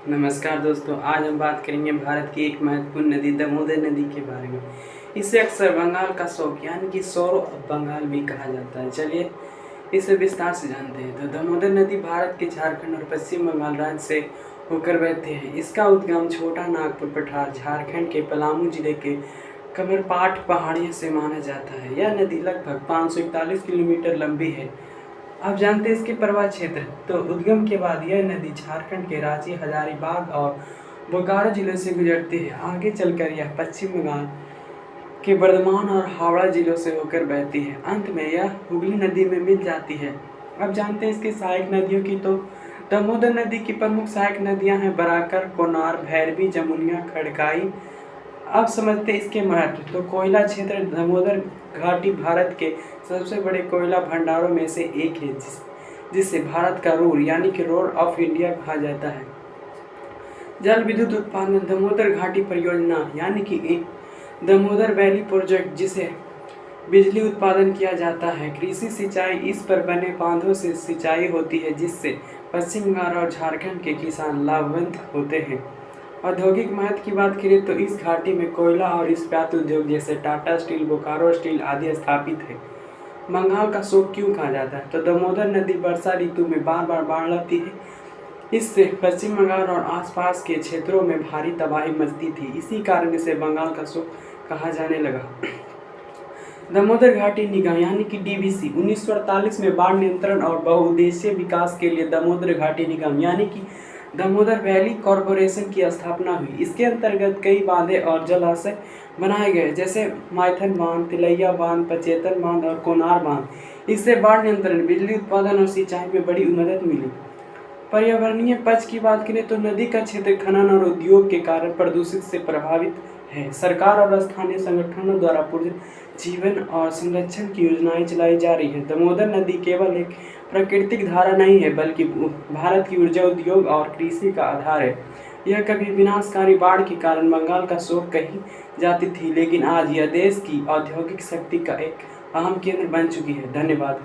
नमस्कार दोस्तों, आज हम बात करेंगे भारत की एक महत्वपूर्ण नदी दामोदर नदी के बारे में। इसे अक्सर बंगाल का शौक यानी कि सौर बंगाल भी कहा जाता है। चलिए इसे विस्तार से जानते हैं। तो दामोदर नदी भारत के झारखंड और पश्चिम बंगाल राज्य से होकर बहती है। इसका उद्गम छोटा नागपुर पठार झारखंड के पलामू जिले के कमरपाट पहाड़ियों से माना जाता है। यह नदी लगभग 541 किलोमीटर लंबी है। आप जानते हैं इसके प्रवाह क्षेत्र। तो उद्गम के बाद यह नदी झारखंड के रांची, हजारीबाग और बोकारो जिलों से गुजरती है। आगे चलकर यह पश्चिम बंगाल के बर्धमान और हावड़ा जिलों से होकर बहती है। अंत में यह हुगली नदी में मिल जाती है। अब जानते हैं इसकी सहायक नदियों की। तो दामोदर नदी की प्रमुख सहायक नदियां हैं बराकर, कोनार, भैरवी, जमुनिया, खड़काई। अब समझते हैं इसके महत्व। तो कोयला क्षेत्र दामोदर घाटी भारत के सबसे बड़े कोयला भंडारों में से एक है, जिसे भारत का रूर यानी कि रोर ऑफ इंडिया कहा जाता है। जल विद्युत उत्पादन दामोदर घाटी परियोजना यानी कि एक दामोदर वैली प्रोजेक्ट, जिसे बिजली उत्पादन किया जाता है। कृषि सिंचाई, इस पर बने बांधों से सिंचाई होती है, जिससे पश्चिम बंगाल और झारखंड के किसान लाभवान होते हैं। औद्योगिक महत्व की बात करें तो इस घाटी में कोयला और इस्पात उद्योग जैसे टाटा स्टील, बोकारो स्टील आदि स्थापित है। बंगाल का शोक क्यों कहा जाता है? तो दामोदर नदी वर्षा ऋतु में बार बार बाढ़ लाती है। इससे पश्चिम बंगाल और आसपास के क्षेत्रों में भारी तबाही मचती थी। इसी कारण इसे बंगाल का शोक कहा जाने लगा। दामोदर घाटी निगम यानी कि डीवीसी 1948 में बाढ़ नियंत्रण और बहुउद्देशीय विकास के लिए दामोदर घाटी निगम यानी कि दामोदर वैली कॉरपोरेशन की स्थापना हुई। इसके अंतर्गत कई बांधे और जलाशय बनाए गए, जैसे माइथन बांध, तिलैया बांध, पचेतन बांध और कोनार बांध। इससे बाढ़ नियंत्रण, बिजली उत्पादन और सिंचाई में बड़ी मदद मिली। पर्यावरणीय पक्ष की बात करें तो नदी का क्षेत्र खनन और उद्योग के कारण प्रदूषित से प्रभावित है। सरकार और स्थानीय संगठनों द्वारा पुनर्जीवन और संरक्षण की योजनाएं चलाई जा रही हैं। दामोदर नदी केवल एक प्राकृतिक धारा नहीं है, बल्कि भारत की ऊर्जा, उद्योग और कृषि का आधार है। यह कभी विनाशकारी बाढ़ के कारण बंगाल का शोक कही जाती थी, लेकिन आज यह देश की औद्योगिक शक्ति का एक अहम केंद्र बन चुकी है। धन्यवाद।